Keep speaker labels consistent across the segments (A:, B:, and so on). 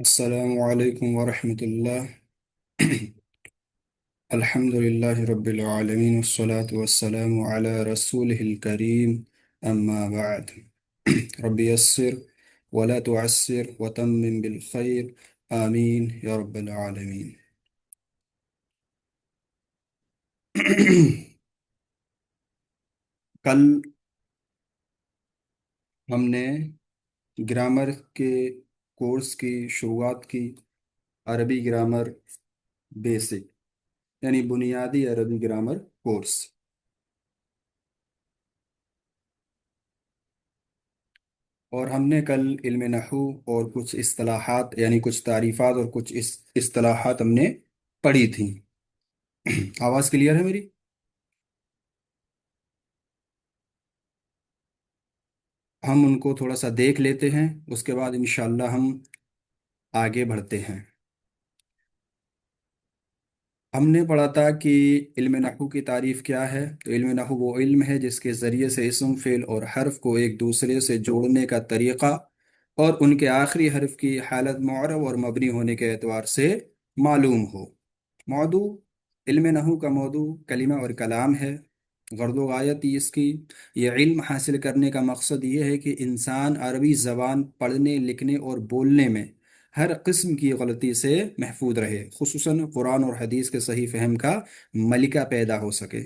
A: السلام عليكم ورحمة الله. الحمد لله رب العالمين والصلاة والسلام على رسوله الكريم. أما بعد. رب يسر ولا تعسر وتمم بالخير. آمين يا رب العالمين. کل ہم نے گرامر کے کورس کی شروعات کی. عربی گرامر بیسک یعنی بنیادی عربی گرامر کورس. اور ہم نے کل علم نحو اور کچھ اصطلاحات یعنی کچھ تعریفات اور کچھ اصطلاحات ہم نے پڑھی تھیں. آواز کلیئر ہے میری؟ ہم ان کو تھوڑا سا دیکھ لیتے ہیں، اس کے بعد انشاءاللہ ہم آگے بڑھتے ہیں. ہم نے پڑھا تھا کہ علم نحو کی تعریف کیا ہے. تو علم نحو وہ علم ہے جس کے ذریعے سے اسم فعل اور حرف کو ایک دوسرے سے جوڑنے کا طریقہ اور ان کے آخری حرف کی حالت معرب اور مبنی ہونے کے اعتبار سے معلوم ہو. موضوع: علم نحو کا موضوع کلمہ اور کلام ہے. غرض و غایت اس کی یہ علم حاصل کرنے کا مقصد یہ ہے کہ انسان عربی زبان پڑھنے لکھنے اور بولنے میں ہر قسم کی غلطی سے محفوظ رہے، خصوصاً قرآن اور حدیث کے صحیح فہم کا ملکہ پیدا ہو سکے.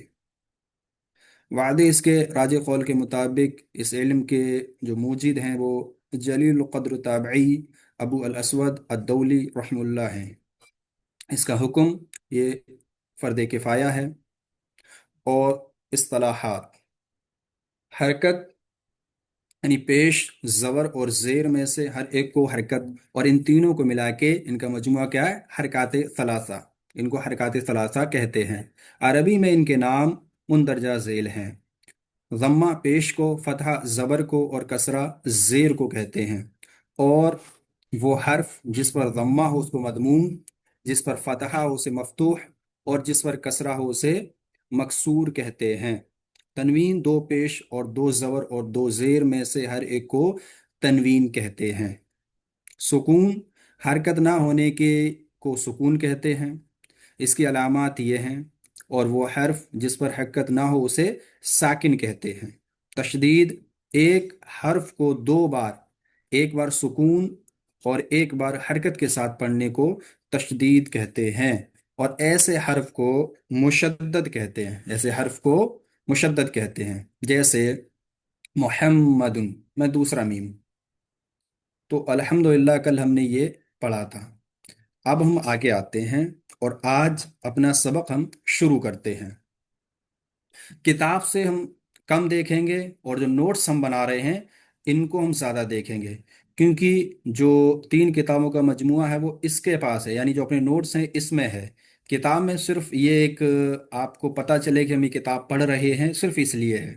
A: وعدے اس کے راج قول کے مطابق اس علم کے جو موجد ہیں وہ جلیل القدر تابعی ابو الاسود الدولی رحم اللہ ہیں. اس کا حکم یہ فرد کفایہ ہے. اور اصطلاحات: حرکت یعنی پیش، زبر اور زیر میں سے ہر ایک کو حرکت، اور ان تینوں کو ملا کے ان کا مجموعہ کیا ہے؟ حرکات ثلاثہ. ان کو حرکات ثلاثہ کہتے ہیں. عربی میں ان کے نام مندرجہ ذیل ہیں: ضمہ پیش کو، فتحہ زبر کو اور کسرہ زیر کو کہتے ہیں. اور وہ حرف جس پر ضمہ ہو اس کو مضموم، جس پر فتحہ ہو اسے مفتوح، اور جس پر کسرہ ہو اسے مکسور کہتے ہیں. تنوین دو پیش اور دو زبر اور دو زیر میں سے ہر ایک کو تنوین کہتے ہیں. سکون حرکت نہ ہونے کے کو سکون کہتے ہیں. اس کی علامات یہ ہیں: اور وہ حرف جس پر حرکت نہ ہو اسے ساکن کہتے ہیں. تشدید ایک حرف کو دو بار، ایک بار سکون اور ایک بار حرکت کے ساتھ پڑھنے کو تشدید کہتے ہیں. اور ایسے حرف کو مشدد کہتے ہیں. ایسے حرف کو مشدد کہتے ہیں جیسے محمد میں دوسرا میم. تو الحمدللہ کل ہم نے یہ پڑھا تھا. اب ہم آگے آتے ہیں اور آج اپنا سبق ہم شروع کرتے ہیں. کتاب سے ہم کم دیکھیں گے اور جو نوٹس ہم بنا رہے ہیں ان کو ہم زیادہ دیکھیں گے، کیونکہ جو تین کتابوں کا مجموعہ ہے وہ اس کے پاس ہے، یعنی جو اپنے نوٹس ہیں اس میں ہے. کتاب میں صرف یہ ایک آپ کو پتہ چلے کہ ہم یہ کتاب پڑھ رہے ہیں، صرف اس لیے ہے.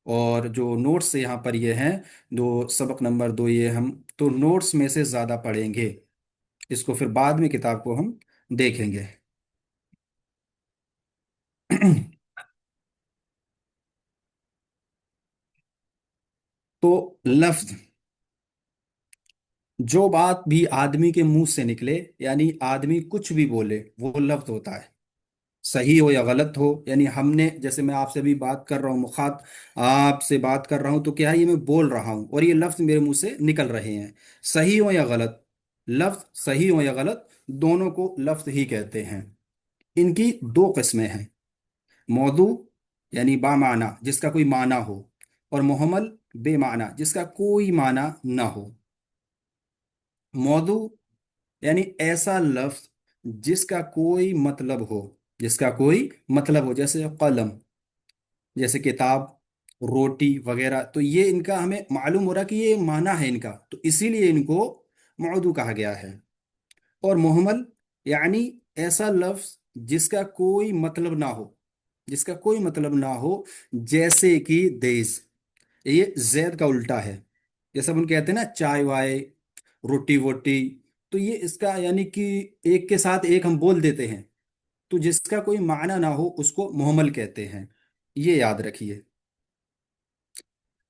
A: اور جو نوٹس یہاں پر یہ ہیں، دو سبق نمبر 2 یہ ہم تو نوٹس میں سے زیادہ پڑھیں گے. اس کو پھر بعد میں کتاب کو ہم دیکھیں گے. تو لفظ، جو بات بھی آدمی کے منہ سے نکلے یعنی آدمی کچھ بھی بولے وہ لفظ ہوتا ہے، صحیح ہو یا غلط ہو. یعنی ہم نے جیسے میں آپ سے بھی بات کر رہا ہوں، آپ سے بات کر رہا ہوں تو کیا ہے؟ یہ میں بول رہا ہوں اور یہ لفظ میرے منہ سے نکل رہے ہیں. صحیح ہو یا غلط، لفظ صحیح ہو یا غلط دونوں کو لفظ ہی کہتے ہیں. ان کی دو قسمیں ہیں: موضوع یعنی با معنی جس کا کوئی معنی ہو، اور محمل بے معنی جس کا کوئی معنی نہ ہو. موضوع یعنی ایسا لفظ جس کا کوئی مطلب ہو، جس کا کوئی مطلب ہو، جیسے قلم، جیسے کتاب، روٹی وغیرہ. تو یہ ان کا ہمیں معلوم ہو رہا کہ یہ معنی ہے ان کا، تو اسی لیے ان کو موضوع کہا گیا ہے. اور محمل یعنی ایسا لفظ جس کا کوئی مطلب نہ ہو، جس کا کوئی مطلب نہ ہو، جیسے کہ دیز. یہ زید کا الٹا ہے. جیسے ہم کہتے ہیں نا چائے وائے، روٹی ووٹی، تو یہ اس کا یعنی کہ ایک کے ساتھ ایک ہم بول دیتے ہیں. تو جس کا کوئی معنی نہ ہو اس کو محمل کہتے ہیں، یہ یاد رکھیے.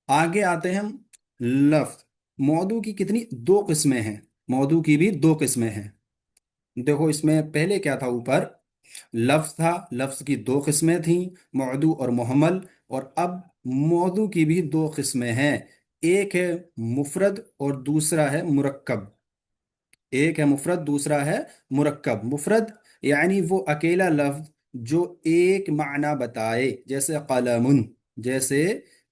A: آگے آتے ہیں ہم. لفظ موضوع کی کتنی دو قسمیں ہیں. मौदू की भी दो किस्में हैं। देखो इसमें पहले क्या था, ऊपर लफ्ज था, लफ्ज की दो किस्में थीं, मौदू और मुहम्मल। और अब मौदू की भी दो किस्में हैं, एक है मुफरद और दूसरा है मुरक्कब। एक है मुफरद, दूसरा है मुरक्कब। मुफरद यानी वो अकेला लफ्ज जो एक माना बताए, जैसे कलमुन, जैसे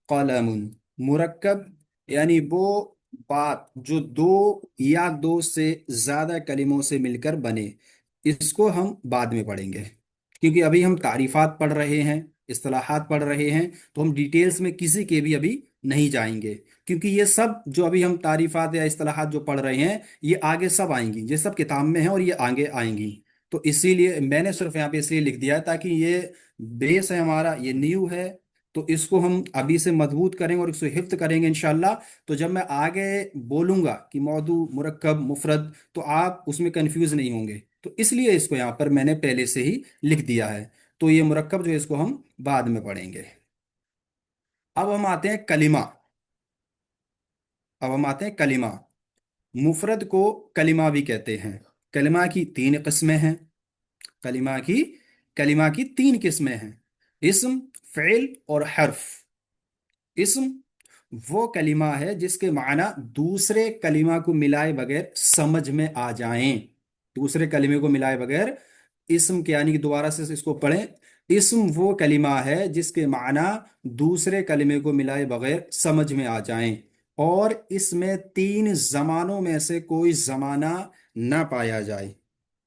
A: कलमुन। मुरक्कब यानी वो बात जो दो या दो से ज्यादा कलिमों से मिलकर बने। इसको हम बाद में पढ़ेंगे, क्योंकि अभी हम तारीफात पढ़ रहे हैं, इस्तिलाहात पढ़ रहे हैं, तो हम डिटेल्स में किसी के भी अभी नहीं जाएंगे। क्योंकि ये सब जो अभी हम तारीफात या इस्तिलाहात जो पढ़ रहे हैं, ये आगे सब आएंगी, ये सब किताब में है और ये आगे आएंगी। तो इसीलिए मैंने सिर्फ यहाँ पे इसलिए लिख दिया है ताकि ये बेस है हमारा, ये नींव है। तो इसको हम अभी से मजबूत करेंगे और इसको हिफ्त करेंगे इंशाल्लाह। तो जब मैं आगे बोलूंगा कि मौदू, मुरक्कब, मुफरद, तो आप उसमें कंफ्यूज नहीं होंगे। तो इसलिए इसको यहाँ पर मैंने पहले से ही लिख दिया है। तो ये मुरक्कब जो है, इसको हम बाद में पढ़ेंगे। अब हम आते हैं कलिमा। अब हम आते हैं कलिमा। मुफरद को कलिमा भी कहते हैं। कलिमा की तीन किस्में हैं। कलिमा की कलिमा की तीन किस्में हैं, इस्म, फ़िल और हर्फ। इस्म वो कलिमा है जिसके माना दूसरे कलिमा को मिलाए बगैर समझ में आ जाएं। दूसरे कलिमे को मिलाए बगैर इस्म के, यानी कि दोबारा से इसको पढ़ें। इस्म वो कलिमा है जिसके माना दूसरे कलिमे को मिलाए बगैर समझ में आ जाएं, और इसमें तीन जमानों में से कोई जमाना ना पाया जाए।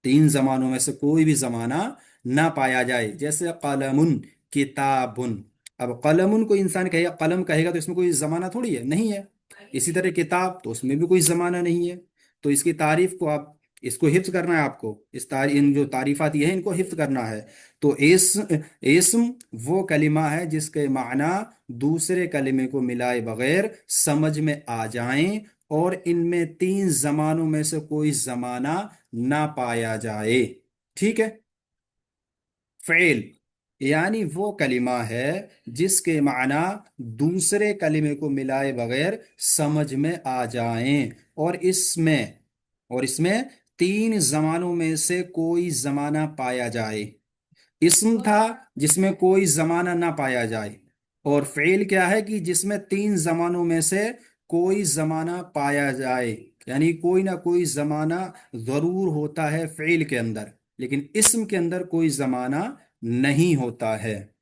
A: तीन जमानों में से कोई भी जमाना ना पाया जाए, जैसे कलमुन, किताबुन। अब कलमुन को इंसान कहेगा, कलम कहेगा, तो इसमें कोई जमाना थोड़ी है, नहीं है। इसी तरह किताब, तो उसमें भी कोई जमाना नहीं है। तो इसकी तारीफ को आप, इसको हिफ्ज करना है आपको, इन जो तारीफात ये है इनको हिफ्ज करना है। तो इस्म वो कलिमा है जिसके माना दूसरे कलिमे को मिलाए बगैर समझ में आ जाएं, और इनमें तीन जमानों में से कोई जमाना ना पाया जाए। ठीक है। फ़ेल यानी वो कलिमा है जिसके माना दूसरे कलिमे को मिलाए बगैर समझ में आ जाएं, और इसमें तीन जमानों में से कोई जमाना पाया जाए। इस्म था जिसमें कोई जमाना ना पाया जाए, और फ़ेल क्या है कि जिसमें तीन जमानों में से कोई जमाना पाया जाए। यानी कोई ना कोई जमाना जरूर होता है फ़ेल के अंदर, लेकिन इस्म के अंदर कोई जमाना नहीं होता है।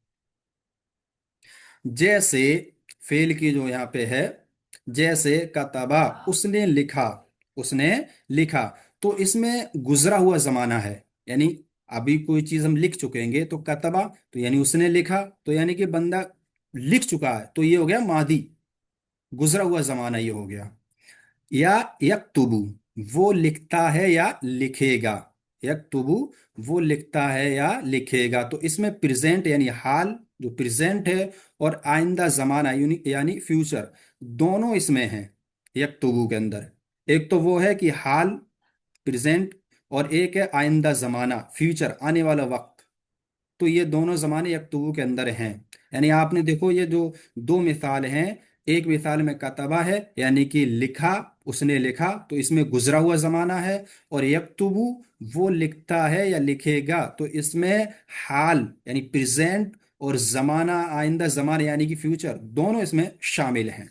A: जैसे फेल की जो यहाँ पे है, जैसे कतबा, उसने लिखा, उसने लिखा। तो इसमें गुजरा हुआ जमाना है, यानी अभी कोई चीज हम लिख चुकेंगे, तो कतबा तो यानी उसने लिखा, तो यानी कि बंदा लिख चुका है, तो ये हो गया मादी, गुजरा हुआ जमाना ये हो गया। या यक्तुबु, वो लिखता है या लिखेगा। यक्तुबु वो लिखता है या लिखेगा। तो इसमें प्रेजेंट यानी हाल जो प्रेजेंट है, और आइंदा जमाना यानी फ्यूचर, दोनों इसमें हैं यक्तुबु के अंदर। एक तो वो है कि हाल, प्रेजेंट, और एक है आइंदा जमाना, फ्यूचर, आने वाला वक्त। तो ये दोनों जमाने यक्तुबु के अंदर हैं। यानी आपने देखो ये जो दो मिसाल हैं, एक मिसाल में कतबा है यानी कि लिखा, उसने लिखा, तो इसमें गुजरा हुआ जमाना है। और यक्तुबु वो लिखता है या लिखेगा, तो इसमें हाल यानी प्रेजेंट, और जमाना, आइंदा जमाना यानी कि फ्यूचर, दोनों इसमें शामिल हैं।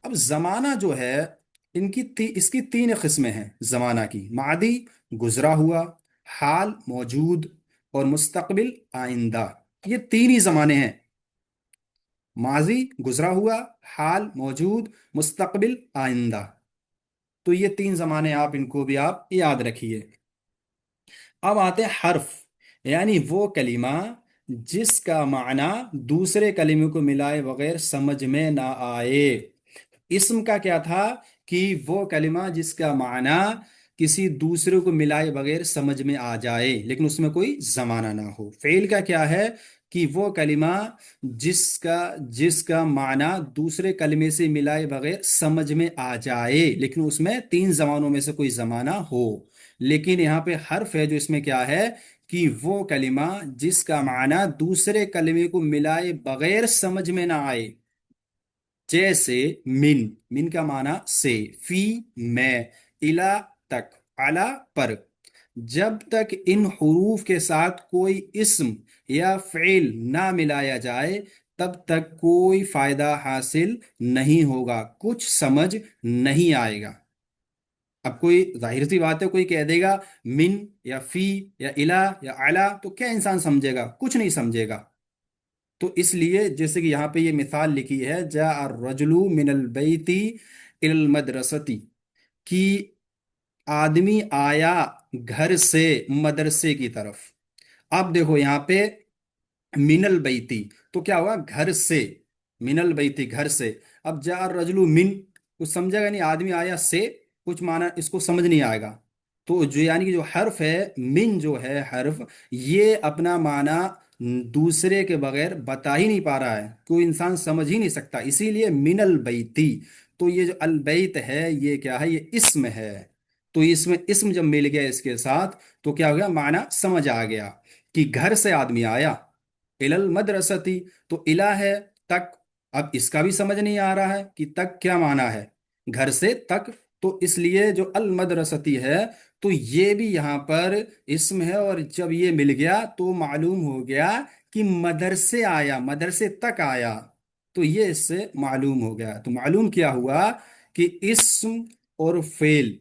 A: अब जमाना जो है, इसकी तीन किस्में हैं जमाना की। मादी, गुजरा हुआ, हाल, मौजूद, और मुस्तकबिल, आइंदा। ये तीन ही जमाने हैं, माजी, गुजरा हुआ, हाल, मौजूद, मुस्तकबिल, आइंदा। तो ये तीन जमाने, आप इनको भी आप याद रखिए। अब आते हैं हर्फ, यानी वो कलिमा जिसका माना दूसरे कलिमे को मिलाए बगैर समझ में ना आए। इस्म का क्या था कि वो कलिमा जिसका माना किसी दूसरे को मिलाए बगैर समझ में आ जाए, लेकिन उसमें कोई जमाना ना हो। फेल का क्या है कि वो कलिमा जिसका जिसका माना दूसरे कलिमे से मिलाए बगैर समझ में आ जाए, लेकिन उसमें तीन जमानों में से कोई जमाना हो। लेकिन यहाँ पे हर्फ है जो इसमें क्या है कि वो कलिमा जिसका माना दूसरे कलिमे को मिलाए बगैर समझ में ना आए। जैसे मिन, मिन का माना से, फी, मैं, इला तक, अला पर, जब तक इन हुरूफ के साथ कोई इस्म या फ़िल ना मिलाया जाए तब तक कोई फायदा हासिल नहीं होगा, कुछ समझ नहीं आएगा। अब कोई जाहिर सी बात है, कोई कह देगा मिन या फी या इला या अला, तो क्या इंसान समझेगा? कुछ नहीं समझेगा। तो इसलिए जैसे कि यहाँ पे ये मिसाल लिखी है, जा रजुलु मिनल बैती इल मदरसती, कि आदमी आया घर से मदरसे की तरफ। अब देखो यहाँ पे मिनल बैती, तो क्या हुआ? घर से। मिनल बैती, घर से। अब जा रजलू मिन, कुछ समझेगा नहीं, आदमी आया से, कुछ माना इसको समझ नहीं आएगा। तो जो यानी कि जो हर्फ है मिन, जो है हर्फ, ये अपना माना दूसरे के बगैर बता ही नहीं पा रहा है, कोई इंसान समझ ही नहीं सकता, इसीलिए मिनल बैती। तो ये जो अल बैत है ये क्या है? ये इस्म है। तो इसमें इस्म जब मिल गया इसके साथ, तो क्या हो गया? माना समझ आ गया कि घर से आदमी आया। इलल मदरसती, तो इला है तक। अब इसका भी समझ नहीं आ रहा है कि तक क्या माना है, घर से तक। तो इसलिए जो अल मदरसती है, तो ये भी यहाँ पर इस्म है, और जब ये मिल गया तो मालूम हो गया कि मदरसे आया, मदरसे तक आया। तो ये इससे मालूम हो गया। तो मालूम क्या हुआ कि इस्म और फेल,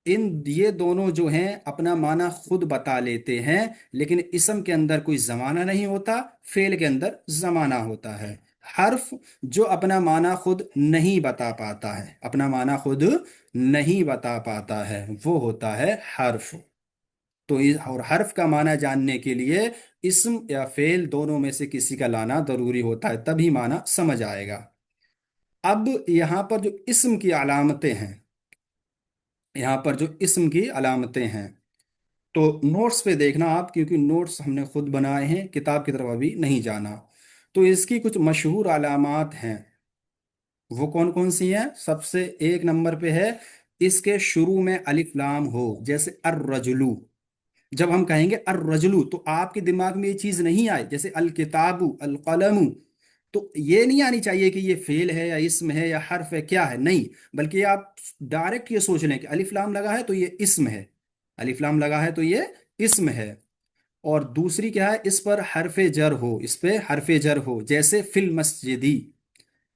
A: इन ये दोनों जो हैं अपना माना खुद बता लेते हैं, लेकिन इसम के अंदर कोई जमाना नहीं होता, फेल के अंदर जमाना होता है। हर्फ जो अपना माना खुद नहीं बता पाता है, अपना माना खुद नहीं बता पाता है, वो होता है हर्फ। तो और हर्फ का माना जानने के लिए इस्म या फेल दोनों में से किसी का लाना जरूरी होता है, तभी माना समझ आएगा। अब यहाँ पर जो इस्म की अलामतें हैं, यहाँ पर जो इस्म की अलामतें हैं, तो नोट्स पे देखना आप, क्योंकि नोट्स हमने खुद बनाए हैं, किताब की तरफ अभी नहीं जाना। तो इसकी कुछ मशहूर अलामात हैं। वो कौन कौन सी हैं? सबसे एक नंबर पे है, इसके शुरू में अलिफ लाम हो, जैसे अर रजुलू। जब हम कहेंगे अर रजुलू, तो आपके दिमाग में ये चीज नहीं आए, जैसे अल किताबु अल कलमु, तो ये नहीं आनी चाहिए कि ये फेल है या इस्म है या हर्फ है, क्या है, नहीं। बल्कि आप डायरेक्ट ये सोच लें कि अलिफ लाम लगा है तो ये इस्म है, अलिफ लाम लगा है तो ये इस्म है। और दूसरी क्या है? इस पर हरफे जर हो, इस पे हरफे जर हो, जैसे फिल मस्जिदी,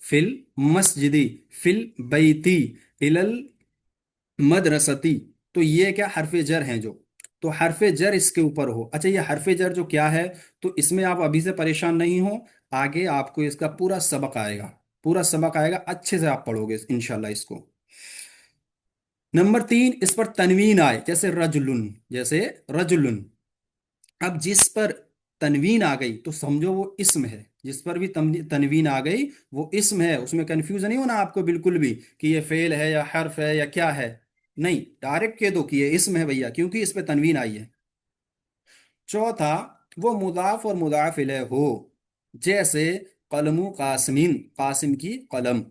A: फिल मस्जिदी, फिल बैती, इलल मदरसती। तो ये क्या हरफे जर हैं जो, तो हरफे जर इसके ऊपर हो। अच्छा, ये हरफे जर जो क्या है, तो इसमें आप अभी से परेशान नहीं हो, आगे आपको इसका पूरा सबक आएगा, पूरा सबक आएगा, अच्छे से आप पढ़ोगे इंशाल्लाह इसको। नंबर तीन, इस पर तनवीन आए, जैसे रजुलुन, जैसे रजुलुन। अब जिस पर तनवीन आ गई तो समझो वो इस्म है, जिस पर भी तनवीन आ गई वो इस्म है, उसमें कंफ्यूज नहीं होना आपको बिल्कुल भी कि ये फेल है या हर्फ है या क्या है। नहीं, डायरेक्ट कह दो कि ये इस्म है भैया, क्योंकि इस पे तनवीन आई है। चौथा, वो मुदाफ और मुदाफ इलैह हो, जैसे कलमु कासिमिन, कासिम की कलम।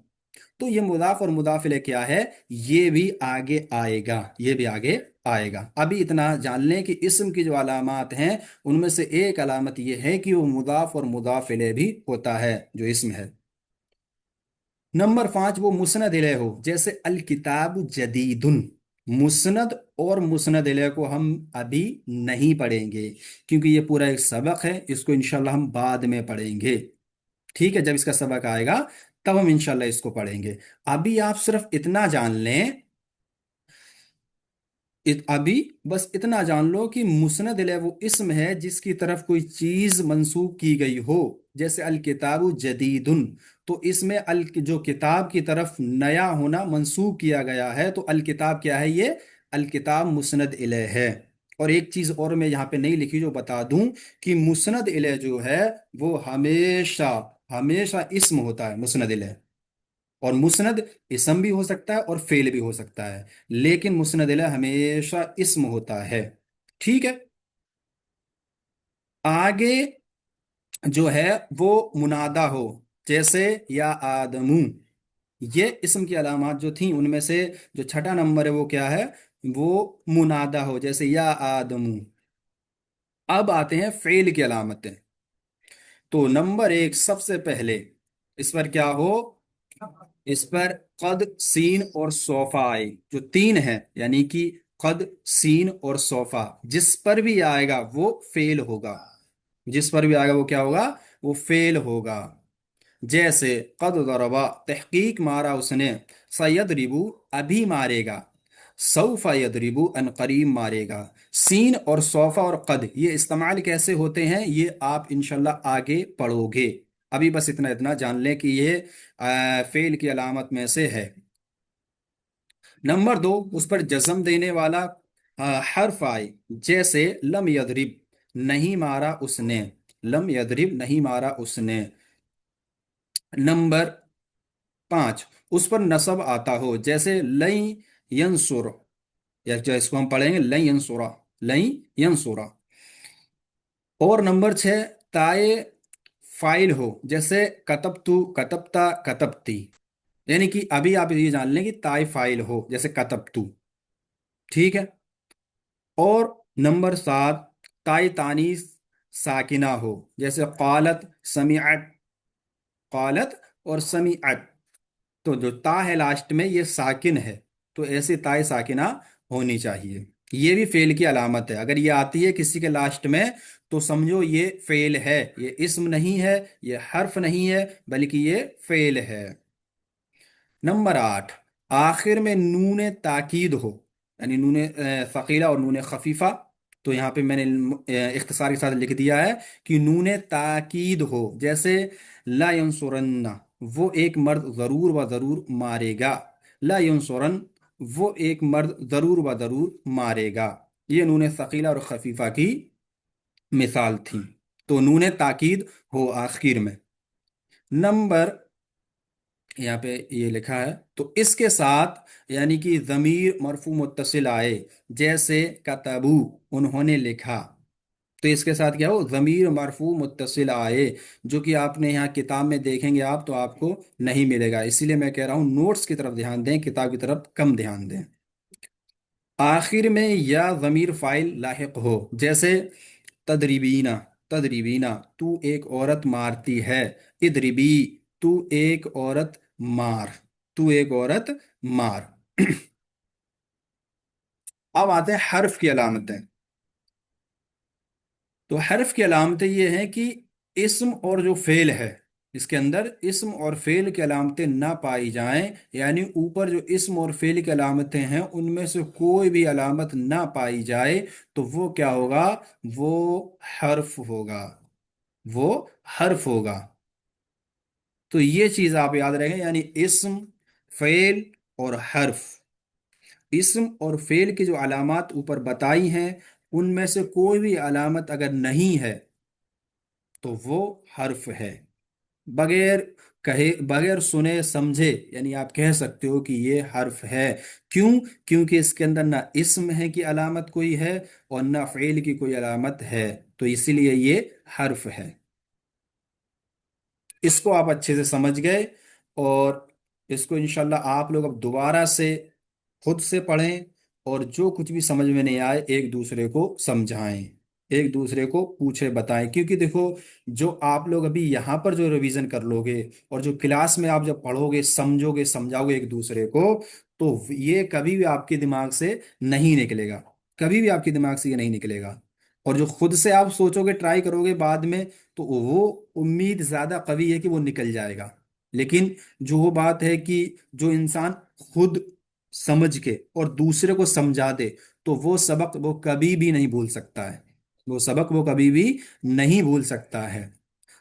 A: तो ये मुदाफ और मुदाफ इलैह क्या है, ये भी आगे आएगा, ये भी आगे आएगा। अभी इतना जान लें कि इस्म की जो अलामात हैं, उनमें से एक अलामत ये है कि वो मुदाफ और मुदाफ इलैह भी होता है, जो इस्म है। नंबर पांच, वो मुस्नद इलैह हो, जैसे अल किताब जदीदुन। मुस्नद और मुस्नद इलैह को हम अभी नहीं पढ़ेंगे, क्योंकि ये पूरा एक सबक है, इसको इंशाल्लाह हम बाद में पढ़ेंगे। ठीक है, जब इसका सबक आएगा तब हम इंशाल्लाह इसको पढ़ेंगे। अभी आप सिर्फ इतना जान लें, अभी बस इतना जान लो कि मुस्नद इलैह वो इस्म है जिसकी तरफ कोई चीज मंसूब की गई हो, जैसे अल किताबु जदीदुन। तो इसमें अल जो किताब की तरफ नया होना मंसूब किया गया है, तो अल किताब क्या है? ये अल किताब मुस्नद इलैह है। और एक चीज और मैं यहाँ पे नहीं लिखी, जो बता दूं, कि मुस्नद इलैह जो है वो हमेशा हमेशा इस्म होता है, मुस्नद इलैह। और मुस्नद इसम भी हो सकता है और फेल भी हो सकता है, लेकिन मुस्नद इलैह हमेशा इस्म होता है। ठीक है। आगे जो है वो मुनादा हो, जैसे या आदमू। ये इस्म की अलामात जो थी उनमें से जो छठा नंबर है वो क्या है? वो मुनादा हो, जैसे या आदमू। अब आते हैं फेल की अलामतें। तो नंबर एक, सबसे पहले इस पर क्या हो? اس پر قد، سین اور صوفہ آئے، جو تین ہیں، یعنی کہ قد، سین اور صوفہ، جس پر بھی آئے گا وہ فعل ہوگا، جس پر بھی آئے گا وہ کیا ہوگا؟ وہ فعل ہوگا۔ جیسے قد ضربا، تحقیق مارا اس نے، سیضربو، ابھی مارے گا، سوف یضربو، ان قریب مارے گا۔ سین اور صوفہ اور قد یہ استعمال کیسے ہوتے ہیں یہ آپ انشاءاللہ آگے پڑھو گے، ابھی بس اتنا جان لیں کہ یہ فعل کی علامت میں سے ہے۔ نمبر دو، اس پر جزم دینے والا حرف آئے، جیسے لم یضرب، نہیں مارا اس نے، لم یضرب، نہیں مارا اس نے۔ نمبر پانچ، اس پر نصب آتا ہو، جیسے لن ینصر، یا جو اس کو ہم پڑھیں گے لن ینصرا، لن ینصرا۔ اور نمبر چھ، تائے فائل ہو، جیسے کتبتو، کتبتا، کتبتی، یعنی کہ ابھی آپ یہ جان لیں کہ تائے فائل ہو جیسے کتبتو، ٹھیک ہے۔ اور نمبر سات، تائے تانیث ساکنہ ہو، جیسے قالت، سمعت، قالت اور سمعت، تو جو تا ہے لاسٹ میں یہ ساکن ہے، تو ایسی تائے ساکنہ ہونی چاہیے۔ یہ بھی فعل کی علامت ہے، اگر یہ آتی ہے کسی کے لاسٹ میں تو سمجھو یہ فعل ہے، یہ اسم نہیں ہے، یہ حرف نہیں ہے، بلکہ یہ فعل ہے۔ نمبر آٹھ، آخر میں نون تاکید ہو، یعنی نون ثقیلہ اور نون خفیفہ، تو یہاں پہ میں نے اختصار کے ساتھ لکھ دیا ہے کہ نون تاکید ہو، جیسے لا ینصرن، وہ ایک مرد ضرور و ضرور مارے گا، لا ینصرن، وہ ایک مرد ضرور و ضرور مارے گا، یہ نون ثقیلہ اور خفیفہ کی مثال تھی، تو نون تاکید ہو آخر میں۔ نمبر، یہاں پہ یہ لکھا ہے تو اس کے ساتھ یعنی کہ ضمیر مرفوع متصل آئے، جیسے کتبو، انہوں نے لکھا، تو اس کے ساتھ کیا ہو؟ ضمیر مرفوع متصل آئے، جو کہ آپ نے یہاں کتاب میں دیکھیں گے آپ تو آپ کو نہیں ملے گا، اسی لیے میں کہہ رہا ہوں نوٹس کی طرف دھیان دیں، کتاب کی طرف کم دھیان دیں۔ آخر میں یا ضمیر فاعل لاحق ہو، جیسے تدریبینا، تدریبینا، تو ایک عورت مارتی ہے، ادربی، تو ایک عورت مار، تو ایک عورت مار۔ اب آتے ہیں حرف کی علامتیں۔ تو حرف کی علامتیں یہ ہیں کہ اسم اور جو فعل ہے اس کے اندر اسم اور فعل کی علامتیں نہ پائی جائیں، یعنی اوپر جو اسم اور فعل کی علامتیں ہیں ان میں سے کوئی بھی علامت نہ پائی جائے تو وہ کیا ہوگا؟ وہ حرف ہوگا، وہ حرف ہوگا۔ تو یہ چیز آپ یاد رکھیں، یعنی اسم، فعل اور حرف، اسم اور فعل کی جو علامات اوپر بتائی ہیں ان میں سے کوئی بھی علامت اگر نہیں ہے تو وہ حرف ہے، بغیر کہے، بغیر سنے سمجھے، یعنی آپ کہہ سکتے ہو کہ یہ حرف ہے۔ کیوں؟ کیونکہ اس کے اندر نہ اسم ہے کی علامت کوئی ہے اور نہ فعل کی کوئی علامت ہے، تو اسی لیے یہ حرف ہے۔ اس کو آپ اچھے سے سمجھ گئے، اور اس کو انشاءاللہ آپ لوگ اب دوبارہ سے خود سے پڑھیں، اور جو کچھ بھی سمجھ میں نہیں آئے ایک دوسرے کو سمجھائیں، ایک دوسرے کو پوچھے بتائیں، کیونکہ دیکھو جو آپ لوگ ابھی یہاں پر جو ریویژن کر لو گے اور جو کلاس میں آپ جب پڑھو گے، سمجھو گے، سمجھاؤ گے ایک دوسرے کو، تو یہ کبھی بھی آپ کے دماغ سے نہیں نکلے گا، کبھی بھی آپ کے دماغ سے یہ نہیں نکلے گا۔ اور جو خود سے آپ سوچو گے، ٹرائی کرو گے بعد میں، تو وہ امید زیادہ قوی ہے کہ وہ نکل جائے گا۔ لیکن جو وہ بات ہے کہ جو انسان خود سمجھ کے اور دوسرے کو سمجھا دے تو وہ سبق وہ کبھی بھی نہیں بھول سکتا ہے، وہ سبق وہ کبھی بھی نہیں بھول سکتا ہے۔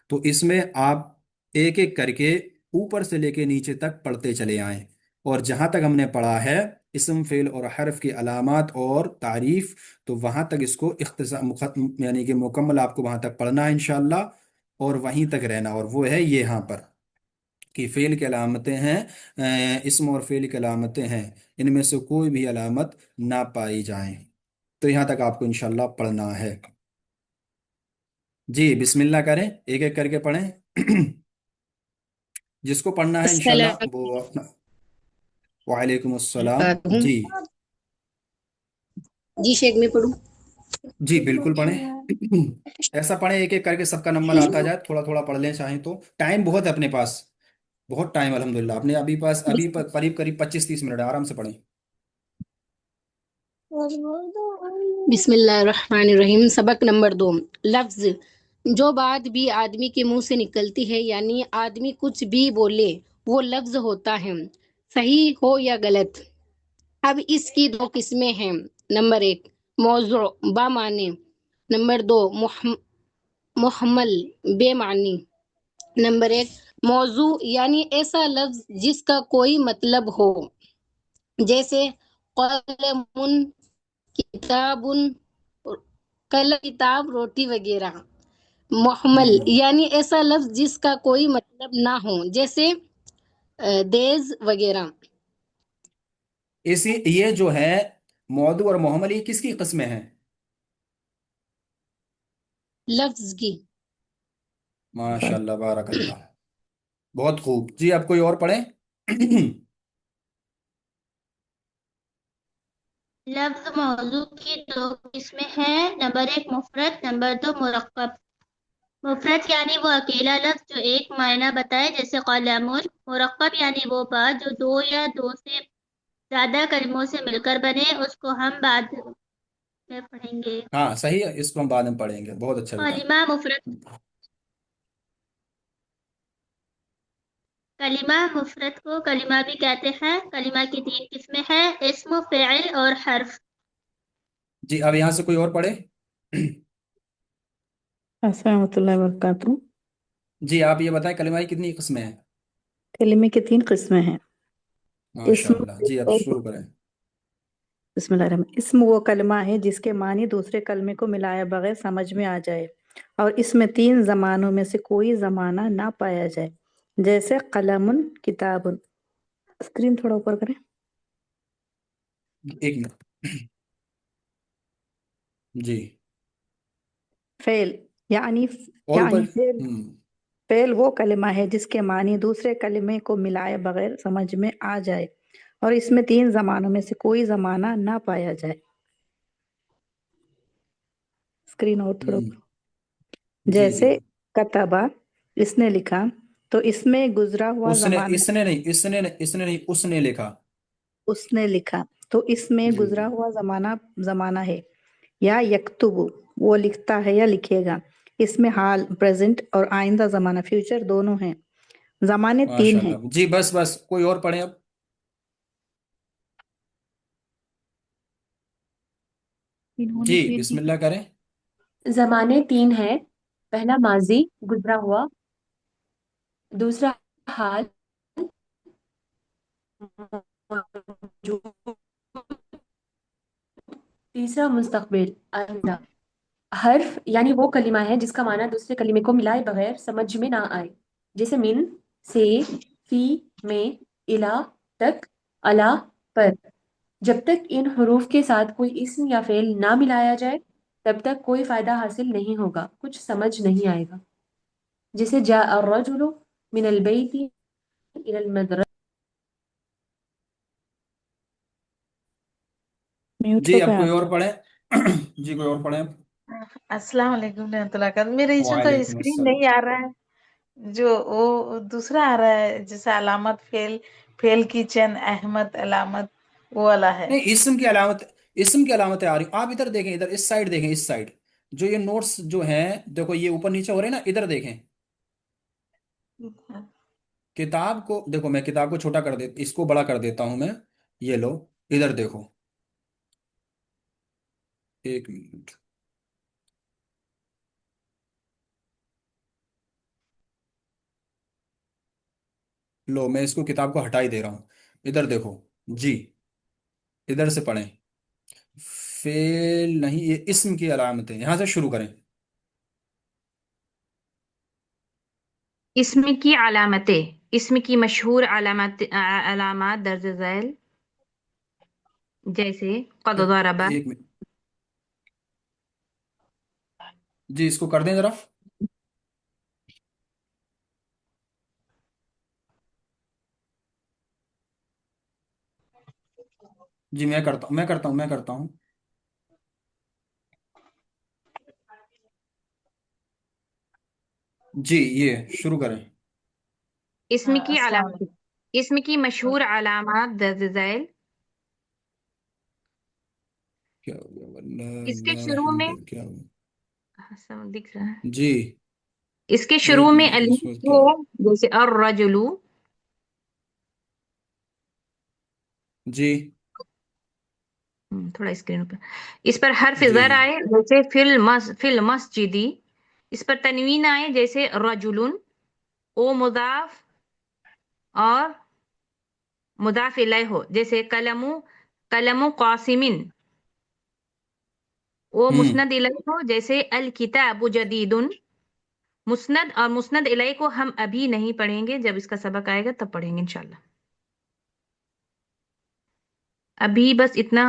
A: تو اس میں آپ ایک ایک کر کے اوپر سے لے کے نیچے تک پڑھتے چلے آئیں، اور جہاں تک ہم نے پڑھا ہے اسم، فعل اور حرف کی علامات اور تعریف، تو وہاں تک اس کو یعنی کہ مکمل آپ کو وہاں تک پڑھنا ہے انشاءاللہ، اور وہیں تک رہنا، اور وہ ہے یہاں پر کہ فعل کی علامتیں ہیں، اسم اور فعل کی علامتیں ہیں، ان میں سے کوئی بھی علامت نہ پائی جائیں، تو یہاں تک آپ کو انشاءاللہ پڑھنا ہے۔ جی بسم اللہ کریں، ایک ایک کر کے پڑھیں۔ جس کو پڑھنا ہے انشاءاللہ
B: السلام
A: وہ اپنا۔ وعلیکم السلام۔
B: علیکم۔
A: جی
B: جی شیخ میں پڑھوں؟
A: جی بالکل پڑھیں، ایسا پڑھیں ایک ایک کر کے سب کا نمبر آتا جائے، تھوڑا تھوڑا پڑھ لیں چاہیں تو، ٹائم بہت ہے اپنے پاس۔ बहुत टाइम अल्हम्दुलिल्लाह, आपने करीब करीब 25-30 मिनट है, आराम से पढ़ें।
B: बिस्मिल्लाहिर्रहमानिर्रहीम। सबक नंबर 2। लफ्ज। जो बात भी आदमी के मुंह से निकलती है, यानी आदमी कुछ भी बोले, वो लफ्ज होता है, सही हो या गलत। अब इसकी दो किस्में हैं। नंबर 1, मौजू बामानी। नंबर 2, मुहम्मल बेमानी। नंबर 1, मौजू यानी ऐसा लफ्ज जिसका कोई मतलब हो, जैसे कलमुन, किताबुन, कलम किताब रोटी वगैरह। मुहम्मल
A: हम्म।
B: यानी ऐसा लफ्ज जिसका कोई मतलब ना हो, जैसे देज वगैरह।
A: इसी ये जो है मौदू और मोहम्मल, ये किसकी किस्में हैं?
B: लफ्ज की।
A: माशाल्लाह बारकल्लाह। बहुत खूब जी, आप कोई और पढ़ें।
C: लफ्ज मौजू की दो किस्में हैं। Number 1 मुफरत, number 2 मुरक्कब। मुफरत यानी वो अकेला लफ्ज जो एक मायना बताए, जैसे कलमुन। मुरक्कब यानी वो बात जो दो या दो से ज्यादा कलमों से मिलकर बने। उसको हम बाद में पढ़ेंगे।
A: हाँ सही है, इसको हम बाद में पढ़ेंगे, बहुत अच्छा बेटा।
C: कलिमा मुफरत। कलिमा मुफरत को कलिमा भी कहते हैं। कलिमा की 3 किस्में हैं, इस्म, फ़िल और हर्फ।
A: जी अब यहाँ से कोई और पढ़े।
D: अस्सलाम वालेकुम वरकatuh।
A: जी आप ये बताएं, कलिमा की कितनी किस्में हैं?
D: कलिमे की 3 किस्में हैं। इसम
A: माशाल्लाह जी, अब
D: और
A: शुरू करें।
D: बिस्मिल्लाहिर्रहमानिर्रहीम। इसम वो कलमा है जिसके मानी दूसरे कलमे को मिलाए बगैर समझ में आ जाए, और इसमें 3 जमानों में से कोई जमाना ना पाया जाए, जैसे कलमुन, किताबुन। स्क्रीन थोड़ा ऊपर करें।
A: एक मिनट। जी।
D: फेल यानी
A: और ऊपर।
D: यानी फेल। फेल वो कलमा है जिसके मानी दूसरे कलमे को मिलाए बगैर समझ में आ जाए, और इसमें 3 जमानों में से कोई जमाना ना पाया जाए। स्क्रीन और थोड़ा।
A: हम्म। जी जी।
D: जैसे कतबा, इसने लिखा, तो इसमें गुजरा हुआ
A: उसने
D: जमाना।
A: इसने नहीं, इसने नहीं, उसने लिखा।
D: उसने लिखा, तो इसमें
A: जी
D: गुजरा
A: जी।
D: हुआ जमाना जमाना है। या यक्तुबु, वो लिखता है या लिखेगा। इसमें हाल, प्रेजेंट और आइंदा जमाना, फ्यूचर दोनों हैं। जमाने 3 हैं।
A: माशाल्लाह जी, बस बस, कोई और पढ़े अब।
E: इन्होंने
A: जी
E: फेल की।
A: बिस्मिल्लाह करें।
E: जमाने 3 हैं। पहला माजी, गुजरा हुआ। दूसरा हाल, मौजूद। तीसरा मुस्तकबिल, आइंदा। हर्फ यानी वो कलिमा है जिसका माना दूसरे कलिमे को मिलाए बगैर समझ में ना आए, जैसे मिन, से, फी, में, इला, तक, अला, पर। जब तक इन हुरूफ के साथ कोई इस्म या फेल ना मिलाया जाए, तब तक कोई फायदा हासिल नहीं होगा, कुछ समझ नहीं आएगा। जैसे जा अर्रजुलु मिनल बैति इलल मदरसा।
D: म्यूट
A: जी
D: हो
A: अब
D: गए
A: कोई
D: आप।
A: और पढ़े। जी कोई और पढ़े।
F: अस्सलाम वालेकुम रहमतुल्लाह का। मेरे इसमें तो
A: वालेकुम
F: स्क्रीन
A: अस्सलाम।
F: नहीं आ रहा है। जो वो दूसरा आ रहा है, जैसे अलामत फेल, फेल की चंद अहमद अलामत, वो वाला है।
A: नहीं, इसम की अलामतें आ रही, आप इधर देखें, इधर इस साइड देखें, इस साइड। जो ये नोट्स जो हैं, देखो ये ऊपर नीचे हो रहे हैं ना, इधर देखें। किताब को देखो, मैं किताब को छोटा कर दे, इसको बड़ा कर देता हूं मैं। ये लो, इधर देखो। एक मिनट। लो, मैं इसको किताब को हटा ही दे रहा हूं। इधर देखो। जी, इधर से पढ़ें। फेल नहीं, ये इस्म की अलामतें, यहां से शुरू करें।
G: इसम की अलामतें, इसम की मशहूर अलामात दर्ज झैल, जैसे क़द ज़रबा।
A: एक मिनट। जी इसको कर दें जरा। जी मैं करता हूँ। जी ये शुरू करें।
G: اسم کی
F: السلام
G: علامات، اسم کی مشہور علامات درج ذیل.
A: کیا ہوا؟ واللہ
G: اس کے
A: اللہ
G: شروع میں
A: کیا ہوا؟
G: دکھ رہا ہے،
A: جی
G: اس کے شروع
A: ایک
G: میں
A: منٹ اس
G: الف
A: وقت کیا؟
G: ہو، جیسے الرجل.
A: جی
G: تھوڑا اسکرین پر اس پر حرف
A: جی
G: زر آئے جیسے فی المسجدی. اس پر تنوین آئے جیسے رجل. او مضاف اور مضاف الیہ ہو جیسے قلم قاسمن. او
A: ہوں
G: مسند الیہ ہو جیسے الکتاب جدید. مسند اور مسند الیہ کو ہم ابھی نہیں پڑھیں گے، جب اس کا سبق آئے گا تب پڑھیں گے انشاءاللہ. ابھی بس اتنا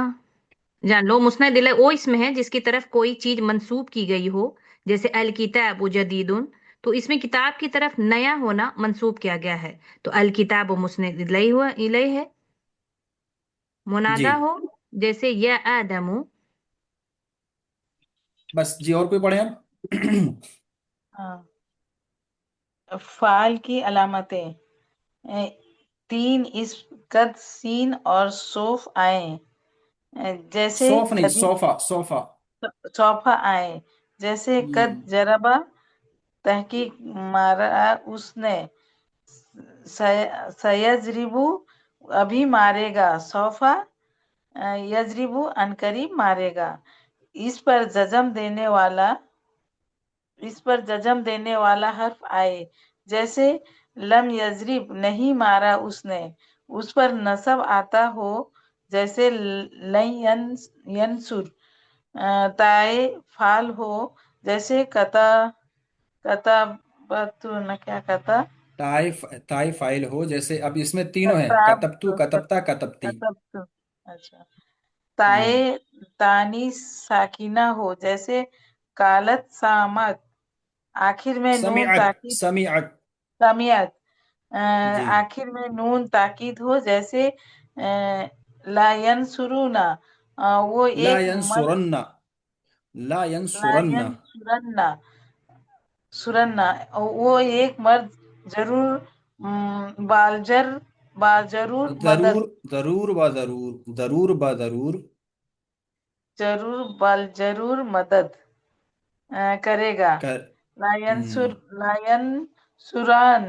G: جان لو. مسند الیہ وہ اسم ہے جس کی طرف کوئی چیز منسوب کی گئی ہو، جیسے الکتاب جدید. تو اس میں کتاب کی طرف نیا ہونا منسوب کیا گیا ہے، تو الکتاب مسند الیہ ہے.
A: جی
G: منادا ہو جیسے یا آدم.
A: بس جی، اور کوئی پڑھیں آپ؟
F: ہاں، فعال کی علامتیں تین اس قد سین اور صوف آئے جیسے
A: صوف نہیں،
F: قدیم
A: صوفہ صوفہ.
F: چوپا آئے جیسے قد
A: ہوں
F: جربا تحقیق مارا اس نے، سیجربو ابھی مارے گا، صوفا یجربو عنقریب مارے گا. اس پر جزم دینے والا حرف آئے جیسے لم یضرب نہیں مارا اس نے. اس پر نصب آتا ہو جیسے لن ینصر. تائے فعال ہو جیسے کتابت نہ کیا کہتا
A: تائی فائل ہو جیسے اب اس میں تینوں ہیں، کتبتو کتبتا کتبتی.
F: کتبت. اچھا،
A: جی
F: تائے تانی ساکینہ ہو جیسے کالت سامت. آخر میں نون
A: سمعت
F: تاکید،
A: سمعت.
F: سمیت.
A: جی
F: آخر میں نون تاکید ہو جیسے لا ینصرون. وہ
A: لا
F: ایک مرد،
A: ینصرن، لا
F: لا
A: ینصرن.
F: ینصرن، سرنا وہ ایک مرد ضرور بالجرور مدد،
A: ضرور ضرور با ضرور، ضرور با ضرور.
F: ضرور بالجرور مدد کرے گا.
A: کر
F: لا ینصران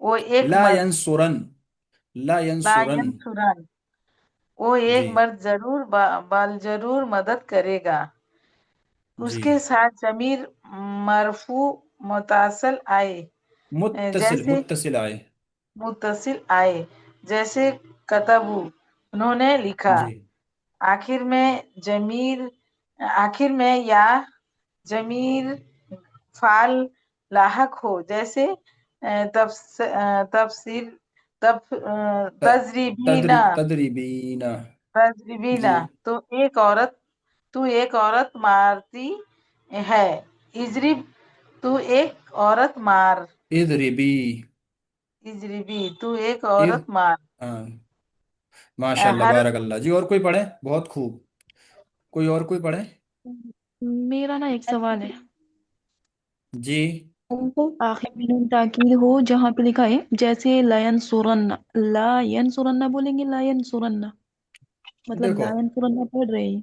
F: وہ ایک
A: لا
F: مرد،
A: ینصرن، لا
F: لا
A: ینصرن.
F: ینصران وہ ایک
A: جی
F: مرد ضرور بالجرور مدد کرے گا. اس
A: جی
F: کے ساتھ ضمیر مرفوع متصل آئے
A: متصل
F: جیسے
A: متصل آئے.
F: متصل آئے جیسے کتبو انہوں نے لکھا.
A: جی
F: آخر میں آخر میں یا ضمیر فعل لاحق ہو جیسے تفسیر تجریبینا.
A: تدریبین.
F: تجریبینا
A: جی
F: تو ایک عورت مارتی ہے. اجرب تو ایک عورت مار.
A: اضربی.
F: اجربی تو ایک
A: اذ
F: عورت مار.
A: ہاں، ماشاء اللہ
F: حرف
A: بارک اللہ. جی اور کوئی پڑھے؟ بہت خوب. کوئی اور کوئی پڑھے؟
H: میرا نا ایک سوال ہے.
A: جی
H: آخر میں نون تاکید ہو جہاں پہ لکھا ہے جیسے لین سورن، لا ین سورن بولیں گے، لا ین سورن مطلب
A: دیکھو،
H: لا ین سورن پڑھ رہے ہیں.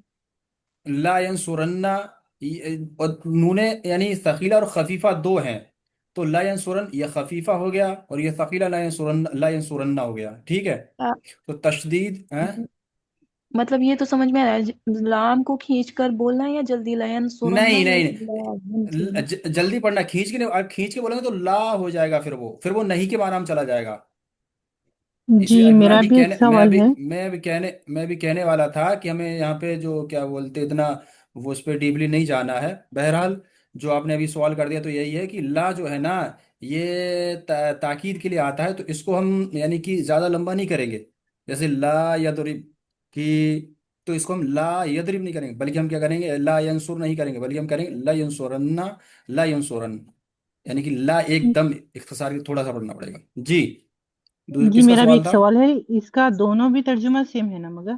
A: لا ینصرن اور نون یعنی ثقیلہ اور خفیفہ دو ہیں، تو لا ینصرن یہ خفیفہ ہو گیا اور یہ ثقیلہ لا ینصرن ہو گیا. ٹھیک ہے،
H: آ،
A: تو تشدید ہیں؟
H: مطلب یہ تو سمجھ میں آ رہا ہے، لام کو کھینچ کر بولنا ہے یا جلدی لین سورن
A: نہیں
H: یا
A: نہیں
H: لا ین سورن؟
A: نہیں، جلدی پڑھنا. کھینچ کے نہیں، آپ کھینچ کے بولیں گے تو لا ہو جائے گا، پھر وہ نہیں کے معنی میں چلا جائے گا. اس
I: جی
A: لیے
I: میرا بھی ایک سوال ہے.
A: میں بھی کہنے والا تھا کہ ہمیں یہاں پہ جو کیا بولتے اتنا وہ اس پہ ڈیپلی نہیں جانا ہے. بہرحال جو آپ نے ابھی سوال کر دیا تو یہی ہے کہ لا جو ہے نا یہ تاکید کے لیے آتا ہے، تو اس کو ہم یعنی کہ زیادہ لمبا نہیں کریں گے. جیسے لا یضرب کی، تو اس کو ہم لا یضرب نہیں کریں گے، بلکہ ہم کیا کریں گے؟ لا ینصر نہیں کریں گے، بلکہ ہم کریں گے لا ینصرن. لا ینصرن یعنی کہ لا ایک دم اختصار کے تھوڑا سا پڑھنا پڑے گا. جی
I: جی
A: کس کا
I: میرا بھی
A: سوال
I: ایک
A: تھا؟
I: سوال ہے. اس کا دونوں بھی ترجمہ سیم ہے نا مگر؟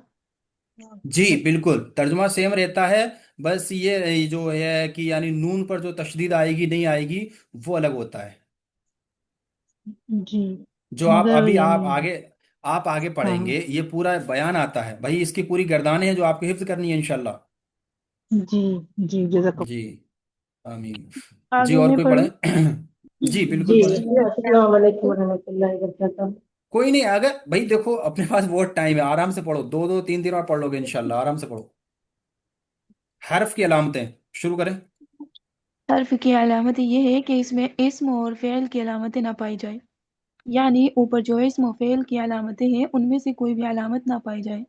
A: جی بالکل ترجمہ سیم رہتا ہے، بس یہ جو ہے کہ یعنی نون پر جو تشدید آئے گی نہیں آئے گی وہ الگ ہوتا ہے.
I: जी
A: जो आप
I: मगर
A: अभी
I: यानी
A: आप आगे
I: हाँ
A: पढ़ेंगे, ये पूरा बयान आता है भाई, इसकी पूरी गर्दानें हैं जो आपको हिफ्ज करनी है इंशाल्लाह।
I: जी जी जज़ाक
A: जी, आमीन। जी,
H: आगे
A: और
H: मैं
A: कोई
H: पढ़ूं?
A: पढ़े? जी बिल्कुल
J: जी
A: पढ़े।
J: अस्सलाम वालेकुम रहमतुल्लाहि व बरकातहू।
A: कोई नहीं, अगर भाई देखो अपने पास बहुत टाइम है, आराम से पढ़ो, दो दो तीन तीन और पढ़ लोगे इंशाल्लाह, आराम से पढ़ो। हर्फ की अलामतें शुरू करें।
H: हर्फ की अलामत ये है कि इसमें इस्म और फ़ेल की अलामतें ना पाई जाए, यानी ऊपर जो इस्म और फ़ेल की अलामतें हैं उनमें से कोई भी अलामत ना पाई जाए।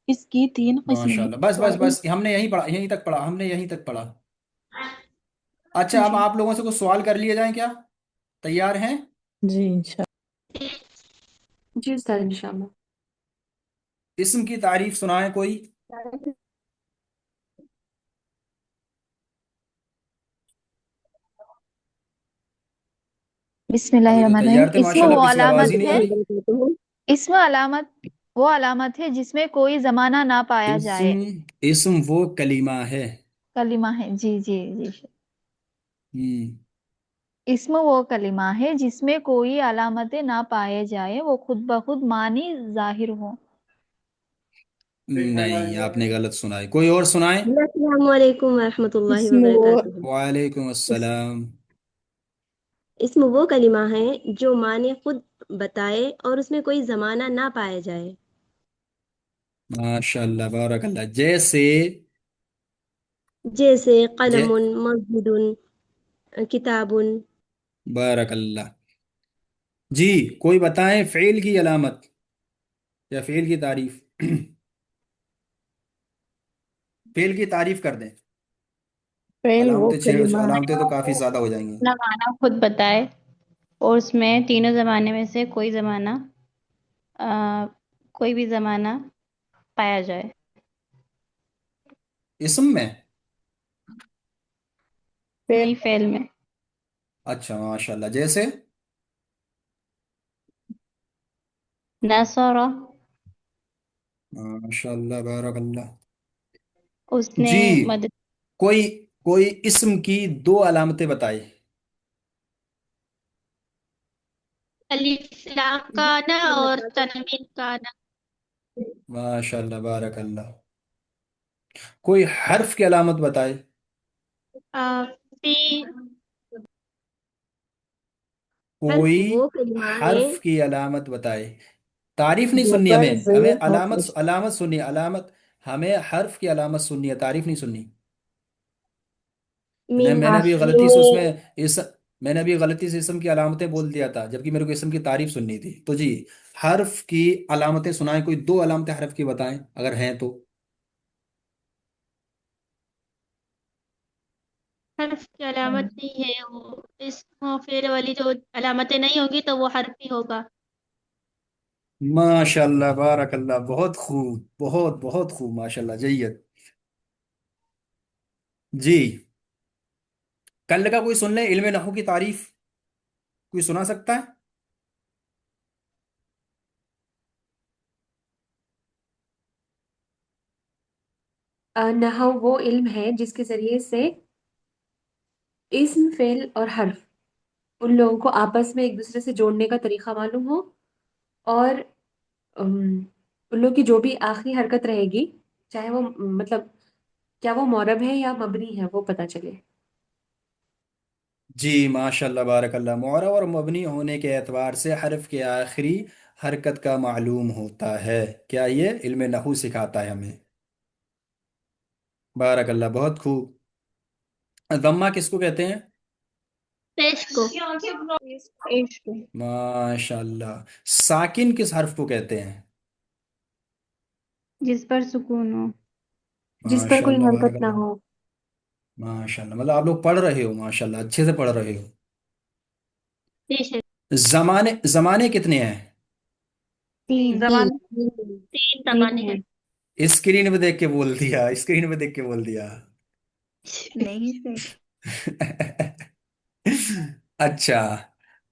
H: इसकी 3 किस्में हैं।
A: माशाल्लाह, बस बस बस, हमने यहीं पढ़ा, यहीं तक पढ़ा, हमने यहीं तक पढ़ा। अच्छा, अब
H: जी।
A: आप लोगों से कुछ सवाल कर लिए जाएं क्या? तैयार हैं?
D: जी इंशाल्लाह।
E: जी उस्ताद इंशाल्लाह।
A: इस्म की तारीफ सुनाए कोई। अभी तो
K: बिस्मिल्लाहिर्रहमानिर्रहीम।
A: तैयार थे
K: इसमें
A: माशाल्लाह,
K: वो
A: किसी की आवाज
K: अलामत
A: ही नहीं आ
K: है,
A: रही।
K: इसमें अलामत वो अलामत है जिसमें कोई जमाना ना पाया जाए।
A: इस्म इस्म वो कलीमा है।
K: कलिमा है, जी जी जी।
A: हम्म।
K: इसमें वो कलिमा है जिसमें कोई अलामतें ना पाए जाए, वो खुद ब खुद मानी जाहिर हो।
A: नहीं, आपने गलत सुनाई, कोई और सुनाए।
J: अस्सलाम वालेकुम रहमतुल्लाहि व
D: इसमें वो
J: बरकातहू।
A: वालेकुम
J: इस
A: अस्सलाम।
J: इसम वो कलिमा है जो माने खुद बताए और उसमें कोई जमाना ना पाया जाए।
A: माशाल्लाह, बारकल्लाह। जैसे
J: जैसे
A: जै
J: कलमुन, मस्जिदुन, किताबुन।
A: बारकल्लाह। जी, कोई बताएं फेल की अलामत या फेल की तारीफ। फेल की तारीफ कर दें।
D: फेल वो
A: अलामतें छेड़,
D: कलिमा
A: अलामतें तो काफी ज्यादा हो जाएंगी।
C: अपना माना खुद बताए और उसमें तीनों जमाने में से कोई जमाना कोई भी जमाना पाया जाए।
A: इसम में?
D: फेल
C: नहीं, फेल में।
A: अच्छा, माशाल्लाह। जैसे
C: नसरा,
A: माशाल्लाह, बारकल्लाह।
C: उसने
A: जी,
C: मदद।
A: कोई कोई इस्म की दो अलामतें बताए।
C: अलिफ लाम का ना और तनवीन का ना।
A: माशाल्लाह, बारकल्लाह। कोई हर्फ की अलामत बताए।
C: फी,
J: हर्फ
A: कोई
J: वो कलिमा है।
A: हर्फ की अलामत बताए। तारीफ नहीं सुननी,
D: जबर
A: हमें हमें
D: जेर हर्फ।
A: अलामत अलामत सुननी है, अलामत। हमें हर्फ की अलामत सुननी है, तारीफ नहीं सुननी। मैंने
J: मीम
A: मैंने अभी गलती से
J: मीम
A: उसमें इस मैंने अभी गलती से इसम की अलामतें बोल दिया था, जबकि मेरे को इसम की तारीफ सुननी थी। तो जी, हर्फ की अलामतें सुनाएं, कोई दो अलामतें हर्फ की बताएं अगर हैं तो।
C: हर्फ की अलामत नहीं है वो, इस फेर वाली जो अलामतें नहीं होंगी तो वो हर्फ ही होगा।
A: माशाल्लाह, बारकल्लाह, बहुत खूब, बहुत बहुत खूब, माशाल्लाह, जय्यद। जी, कल का कोई सुन ले इल्म नहू की तारीफ, कोई सुना सकता है?
E: नहव वो इल्म है जिसके जरिए से इस्म फेल और हर्फ उन लोगों को आपस में एक दूसरे से जोड़ने का तरीका मालूम हो, और उन लोग की जो भी आखिरी हरकत रहेगी, चाहे वो मतलब क्या वो मौरब है या मबनी है, वो पता चले।
A: जी, माशाल्लाह, बारकल्लाह। मुअर्रब और मबनी होने के एतबार से हर्फ के आखिरी हरकत का मालूम होता है। क्या ये इल्म नहू सिखाता है हमें? बारकल्लाह, बहुत खूब। दम्मा किसको कहते हैं?
C: पेश को।
H: इश्क।
A: माशाल्लाह। साकिन किस हर्फ को कहते हैं?
C: जिस पर सुकून हो।
E: जिस पर कोई
A: माशाल्लाह,
E: हरकत ना
A: बारकल्लाह।
E: हो।
A: माशाल्लाह, मतलब आप लोग पढ़ रहे हो, माशाल्लाह, अच्छे से पढ़ रहे हो।
C: पेश है।
A: जमाने जमाने कितने हैं?
C: तीन
J: तीन।
C: जबान, तीन
E: तीन
C: जमाने
E: है।
C: हैं।
A: स्क्रीन पे देख के बोल दिया, स्क्रीन पे देख के बोल दिया।
C: नहीं से।
A: अच्छा,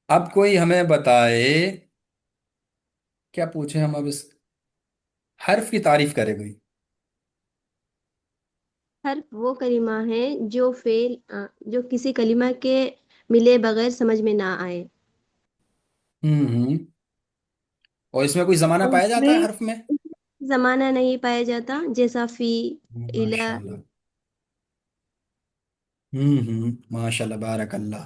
A: अब कोई हमें बताए, क्या पूछे हम अब इस हर्फ की तारीफ करे कोई।
J: हर्फ वो कलिमा है जो जो किसी कलिमा के मिले बगैर समझ में ना आए।
A: हम्म। और इसमें कोई जमाना
J: और
A: पाया जाता है
J: उसमें
A: हर्फ में?
J: जमाना नहीं पाया जाता, जैसा फी, इला।
A: माशाल्लाह। माशाल्लाह बारकल्लाह।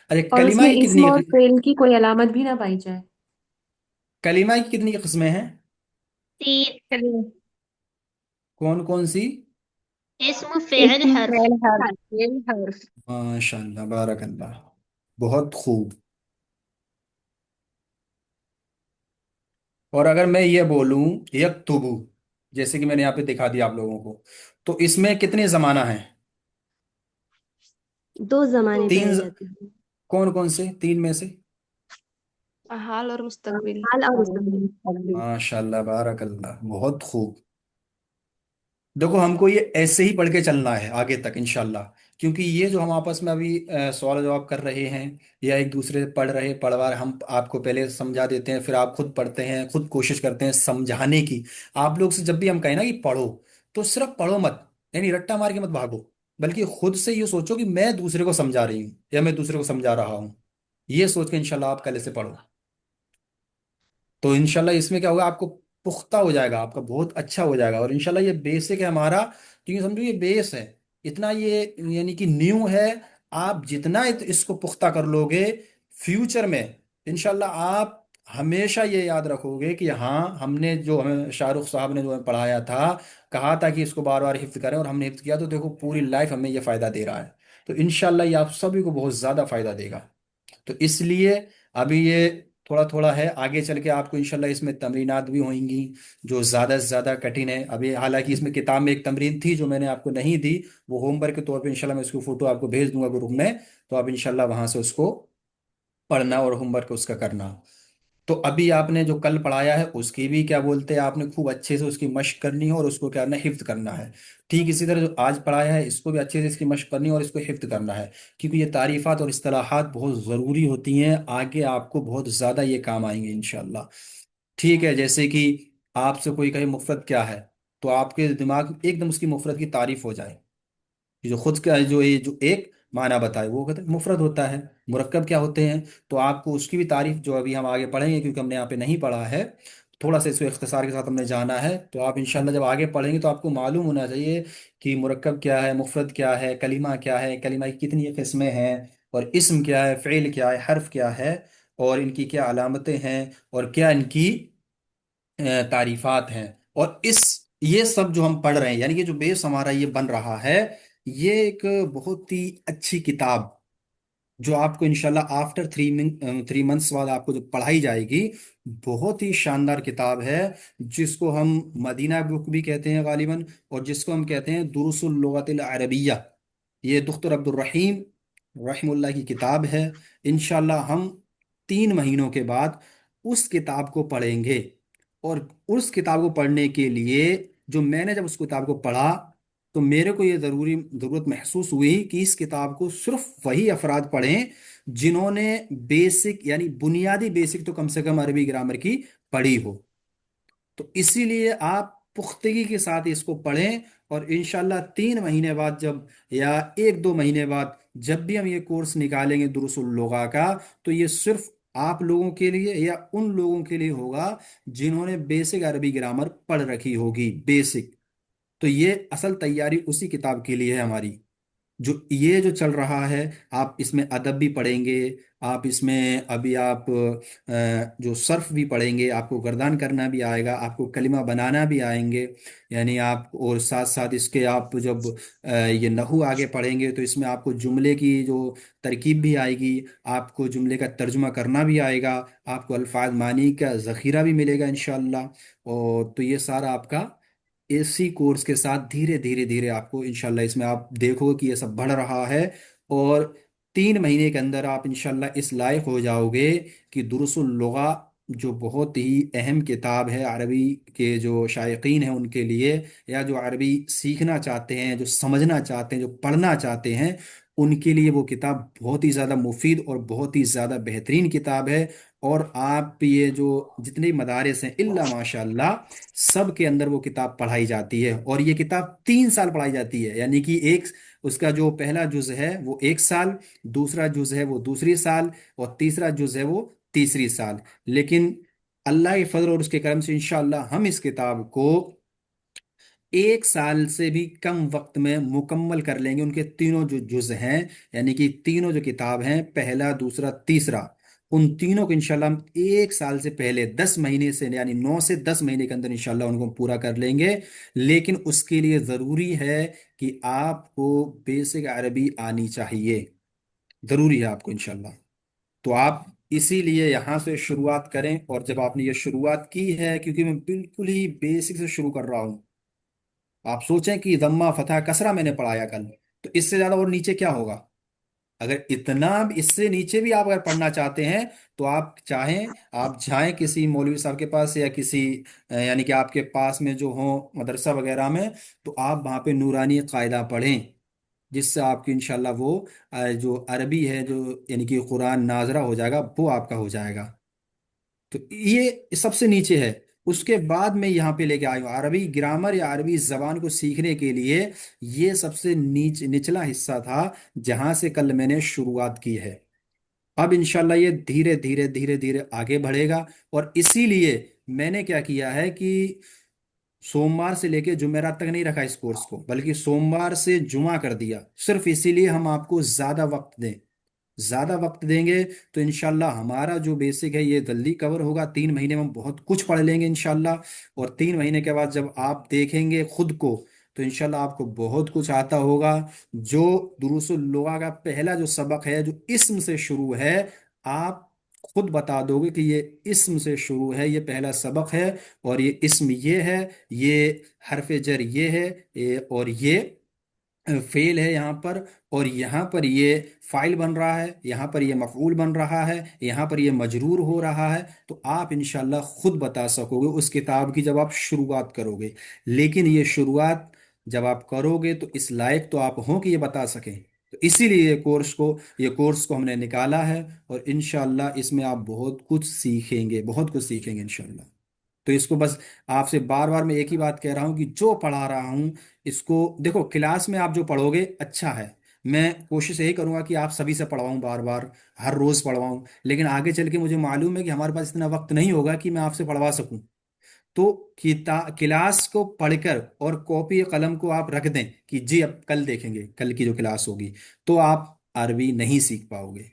A: अरे
E: और
A: कलिमा
E: उसमें
A: की
E: इस्म
A: कितनी
E: और फेल की कोई अलामत भी ना पाई जाए।
A: कलिमा की कितनी किस्में हैं?
C: 3।
G: चलिए।
A: कौन कौन सी?
C: اسم فعل
G: इसमें
C: حرف।
G: फेल हर्फ, फेल हर्फ।
A: माशाल्लाह बारकल्लाह, बहुत खूब। और अगर मैं ये बोलूं यक्तुबु, जैसे कि मैंने यहाँ पे दिखा दिया आप लोगों को, तो इसमें कितने जमाना हैं?
J: दो जमाने
A: तीन
J: पाए जाते हैं,
A: कौन कौन से तीन में से?
H: हाल और मुस्तकबिल।
J: हाल और मुस्तकबिल।
A: माशाल्लाह बारकल्लाह, बहुत खूब। देखो हमको ये ऐसे ही पढ़ के चलना है आगे तक इंशाल्लाह, क्योंकि ये जो हम आपस में अभी सवाल जवाब कर रहे हैं या एक दूसरे से पढ़वा रहे, हम आपको पहले समझा देते हैं, फिर आप खुद पढ़ते हैं, खुद कोशिश करते हैं समझाने की। आप लोग से जब भी हम कहें ना कि पढ़ो, तो सिर्फ पढ़ो मत, यानी रट्टा मार के मत भागो, बल्कि खुद से ये सोचो कि मैं दूसरे को समझा रही हूँ या मैं दूसरे को समझा रहा हूँ। ये सोच के इंशाल्लाह आप कल से पढ़ो, तो इंशाल्लाह इसमें क्या होगा, आपको पुख्ता हो जाएगा, आपका बहुत अच्छा हो जाएगा। और इंशाल्लाह ये बेसिक है हमारा, क्योंकि समझो ये बेस है, इतना ये यानी कि न्यू है। आप जितना इसको पुख्ता कर लोगे फ्यूचर में, इंशाल्लाह आप हमेशा ये याद रखोगे कि हाँ, हमने जो हमें शाहरुख साहब ने जो हमें पढ़ाया था, कहा था कि इसको बार बार हिफ्ज करें, और हमने हिफ्ज किया, तो देखो पूरी लाइफ हमें ये फायदा दे रहा है। तो इंशाल्लाह ये आप सभी को बहुत ज्यादा फायदा देगा। तो इसलिए अभी ये थोड़ा थोड़ा है, आगे चल के आपको इंशाल्लाह इसमें तमरीनात भी होंगी जो ज़्यादा से ज़्यादा कठिन है। अभी हालांकि इसमें किताब में एक तमरीन थी जो मैंने आपको नहीं दी, वो होमवर्क के तौर पे इंशाल्लाह मैं उसकी फ़ोटो आपको भेज दूंगा ग्रुप में, तो आप इंशाल्लाह वहां से उसको पढ़ना और होमवर्क उसका करना। तो अभी आपने जो कल पढ़ाया है उसकी भी क्या बोलते हैं, आपने खूब अच्छे से उसकी मशक करनी है और उसको क्या करना है, हिफ्ज करना है। ठीक इसी तरह जो आज पढ़ाया है इसको भी अच्छे से इसकी मशक करनी है और इसको हिफ्ज करना है, क्योंकि ये तारीफात और इस्तिलाहात बहुत ज़रूरी होती हैं, आगे आपको बहुत ज़्यादा ये काम आएंगे इंशाल्लाह। ठीक है, जैसे कि आपसे कोई कहे मुफरत क्या है, तो आपके दिमाग में एकदम उसकी मुफरत की तारीफ हो जाए, जो खुद का जो ये जो एक माना बताए वो कहते हैं मुफरद होता है। मुरक्कब क्या होते हैं, तो आपको उसकी भी तारीफ जो अभी हम आगे पढ़ेंगे, क्योंकि हमने यहाँ पे नहीं पढ़ा है, थोड़ा सा इसको इख्तिसार के साथ हमने जाना है, तो आप इंशाल्लाह जब आगे पढ़ेंगे तो आपको मालूम होना चाहिए कि मुरक्कब क्या है, मुफरद क्या है, कलिमा क्या है, कलिमा की कितनी किस्में हैं, और इस्म क्या है, फ़िल क्या है, हर्फ क्या है, और इनकी क्या अलामतें हैं, और क्या इनकी तारीफात हैं। और इस ये सब जो हम पढ़ रहे हैं, यानी कि जो बेस हमारा ये बन रहा है, ये एक बहुत ही अच्छी किताब, जो आपको इंशाल्लाह आफ्टर 3 मंथ्स बाद आपको जो पढ़ाई जाएगी, बहुत ही शानदार किताब है, जिसको हम मदीना बुक भी कहते हैं गालिबन, और जिसको हम कहते हैं दुरुसुल लुगतिल अरबिया। ये दुख्तर अब्दुल रहीम रहमुल्लाह की किताब है। इंशाल्लाह हम 3 महीनों के बाद उस किताब को पढ़ेंगे, और उस किताब को पढ़ने के लिए जो मैंने जब उस किताब को पढ़ा, तो मेरे को ये ज़रूरत महसूस हुई कि इस किताब को सिर्फ वही अफराद पढ़ें जिन्होंने बेसिक यानी बुनियादी बेसिक तो कम से कम अरबी ग्रामर की पढ़ी हो। तो इसीलिए आप पुख्तगी के साथ इसको पढ़ें, और इंशाल्लाह 3 महीने बाद जब, या 1-2 महीने बाद जब भी हम ये कोर्स निकालेंगे दुरुसुल लुगा का, तो ये सिर्फ आप लोगों के लिए या उन लोगों के लिए होगा जिन्होंने बेसिक अरबी ग्रामर पढ़ रखी होगी, बेसिक। तो ये असल तैयारी उसी किताब के लिए है हमारी। जो ये जो चल रहा है, आप इसमें अदब भी पढ़ेंगे, आप इसमें अभी आप जो सर्फ भी पढ़ेंगे, आपको गर्दान करना भी आएगा, आपको कलिमा बनाना भी आएंगे, यानी आप, और साथ साथ इसके आप जब ये नहू आगे पढ़ेंगे तो इसमें आपको जुमले की जो तरकीब भी आएगी, आपको जुमले का तर्जुमा करना भी आएगा, आपको अल्फाज मानी का ज़ख़ीरा भी मिलेगा इंशाअल्लाह। और तो ये सारा आपका इसी कोर्स के साथ धीरे धीरे धीरे आपको इंशाल्लाह इसमें आप देखोगे कि ये सब बढ़ रहा है, और 3 महीने के अंदर आप इंशाल्लाह इस लायक हो जाओगे कि दुरुसुल लुगा, जो बहुत ही अहम किताब है अरबी के जो शायकीन हैं उनके लिए, या जो अरबी सीखना चाहते हैं, जो समझना चाहते हैं, जो पढ़ना चाहते हैं, उनके लिए वो किताब बहुत ही ज़्यादा मुफीद और बहुत ही ज़्यादा बेहतरीन किताब है। और आप ये जो जितने भी मदारिस हैं इल्ला माशाअल्लाह, सब के अंदर वो किताब पढ़ाई जाती है, और ये किताब 3 साल पढ़ाई जाती है, यानी कि एक उसका जो पहला जुज है वो 1 साल, दूसरा जुज है वो दूसरी साल, और तीसरा जुज है वो तीसरी साल। लेकिन अल्लाह के फजल और उसके करम से इंशाअल्लाह हम इस किताब को 1 साल से भी कम वक्त में मुकम्मल कर लेंगे। उनके तीनों जो जुज हैं, यानी कि तीनों जो किताब हैं, पहला दूसरा तीसरा, उन तीनों को इंशाल्लाह हम 1 साल से पहले 10 महीने से, यानी 9 से 10 महीने के अंदर इंशाल्लाह उनको हम पूरा कर लेंगे। लेकिन उसके लिए ज़रूरी है कि आपको बेसिक अरबी आनी चाहिए, ज़रूरी है आपको इंशाल्लाह। तो आप इसीलिए यहाँ से शुरुआत करें। और जब आपने ये शुरुआत की है, क्योंकि मैं बिल्कुल ही बेसिक से शुरू कर रहा हूँ, आप सोचें कि दम्मा फतह कसरा मैंने पढ़ाया कल, तो इससे ज्यादा और नीचे क्या होगा? अगर इतना इससे नीचे भी आप अगर पढ़ना चाहते हैं, तो आप चाहें, आप जाएं किसी मौलवी साहब के पास या किसी यानी कि आपके पास में जो हो मदरसा वगैरह में, तो आप वहाँ पे नूरानी कायदा पढ़ें, जिससे आपकी इंशाल्लाह वो जो अरबी है, जो यानी कि कुरान नाजरा हो जाएगा, वो आपका हो जाएगा। तो ये सबसे नीचे है। उसके बाद में यहाँ पे लेके आया हूँ अरबी ग्रामर या अरबी जबान को सीखने के लिए। ये सबसे निचला हिस्सा था जहां से कल मैंने शुरुआत की है। अब इंशाल्लाह ये धीरे धीरे धीरे धीरे आगे बढ़ेगा। और इसीलिए मैंने क्या किया है कि सोमवार से लेके जुमेरात तक नहीं रखा इस कोर्स को, बल्कि सोमवार से जुमा कर दिया, सिर्फ इसीलिए हम आपको ज्यादा वक्त दें। ज्यादा वक्त देंगे तो इंशाल्लाह हमारा जो बेसिक है ये जल्दी कवर होगा। 3 महीने में हम बहुत कुछ पढ़ लेंगे इंशाल्लाह। और 3 महीने के बाद जब आप देखेंगे खुद को, तो इंशाल्लाह आपको बहुत कुछ आता होगा। जो दुरूसुल लुगा का पहला जो सबक है, जो इस्म से शुरू है, आप खुद बता दोगे कि ये इस्म से शुरू है, ये पहला सबक है। और ये इस्म ये है, ये हरफ जर ये है, और ये फेल है यहाँ पर, और यहाँ पर ये फाइल बन रहा है, यहाँ पर ये मफऊल बन रहा है, यहाँ पर ये मजरूर हो रहा है। तो आप इंशाल्लाह खुद बता सकोगे उस किताब की जब आप शुरुआत करोगे। लेकिन ये शुरुआत जब आप करोगे तो इस लायक तो आप हो कि ये बता सकें। तो इसीलिए ये कोर्स को हमने निकाला है। और इंशाल्लाह इसमें आप बहुत कुछ सीखेंगे, बहुत कुछ सीखेंगे इंशाल्लाह। तो इसको बस आपसे बार बार मैं एक ही बात कह रहा हूँ कि जो पढ़ा रहा हूँ इसको देखो। क्लास में आप जो पढ़ोगे अच्छा है, मैं कोशिश यही करूंगा कि आप सभी से पढ़वाऊं, बार बार हर रोज पढ़वाऊं। लेकिन आगे चल के मुझे मालूम है कि हमारे पास इतना वक्त नहीं होगा कि मैं आपसे पढ़वा सकूं। तो क्लास को पढ़कर और कॉपी कलम को आप रख दें कि जी अब कल देखेंगे, कल की जो क्लास होगी, तो आप अरबी नहीं सीख पाओगे।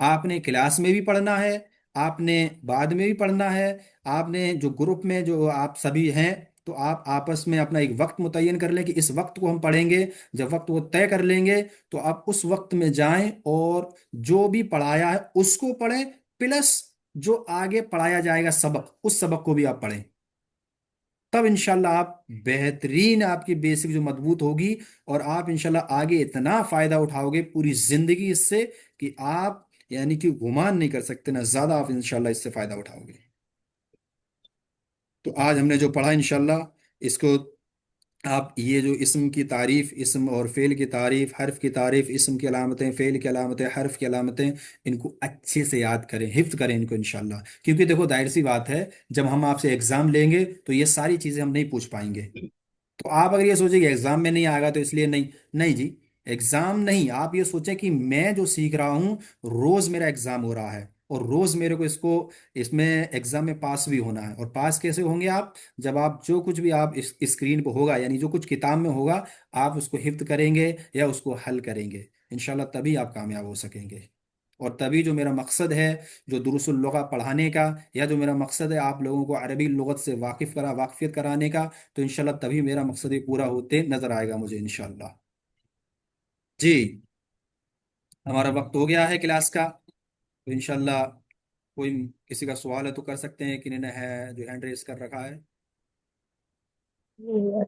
A: आपने क्लास में भी पढ़ना है, आपने बाद में भी पढ़ना है। आपने जो ग्रुप में जो आप सभी हैं, तो आप आपस में अपना एक वक्त मुतय्यन कर लें कि इस वक्त को हम पढ़ेंगे। जब वक्त वो तय कर लेंगे, तो आप उस वक्त में जाएं और जो भी पढ़ाया है उसको पढ़ें, प्लस जो आगे पढ़ाया जाएगा सबक, उस सबक को भी आप पढ़ें। तब इंशाल्लाह आप बेहतरीन, आपकी बेसिक जो मजबूत होगी, और आप इंशाल्लाह आगे इतना फायदा उठाओगे पूरी जिंदगी इससे कि आप यानी कि गुमान नहीं कर सकते ना, ज्यादा आप इंशाल्लाह इससे फायदा उठाओगे। तो आज हमने जो पढ़ा इंशाल्लाह इसको आप, ये जो इस्म की तारीफ, इस्म और फेल की तारीफ, हर्फ की तारीफ, इस्म की अलामतें, फेल की अलामतें, हर्फ की अलामतें, इनको अच्छे से याद करें, हिफ्ज करें इनको इंशाल्लाह। क्योंकि देखो जाहिर सी बात है, जब हम आपसे एग्जाम लेंगे तो ये सारी चीजें हम नहीं पूछ पाएंगे। तो आप अगर ये सोचें कि एग्जाम में नहीं आएगा तो इसलिए नहीं, नहीं जी, एग्जाम नहीं। आप ये सोचें कि मैं जो सीख रहा हूँ, रोज मेरा एग्जाम हो रहा है, और रोज मेरे को इसमें एग्जाम में पास भी होना है। और पास कैसे होंगे आप? जब आप जो कुछ भी आप इस स्क्रीन पर होगा, यानी जो कुछ किताब में होगा, आप उसको हिफ्ज करेंगे या उसको हल करेंगे इंशाल्लाह, तभी आप कामयाब हो सकेंगे। और तभी जो मेरा मकसद है, जो दुरुसुल लुगा पढ़ाने का, या जो मेरा मकसद है आप लोगों को अरबी लुगत से वाकिफियत कराने का, तो इंशाल्लाह तभी मेरा मकसद ये पूरा होते नजर आएगा मुझे इंशाल्लाह। जी, हमारा वक्त हो गया है क्लास का। तो इंशाल्लाह कोई किसी का सवाल है तो कर सकते हैं, कि नहीं है जो हैंड रेस कर रखा है।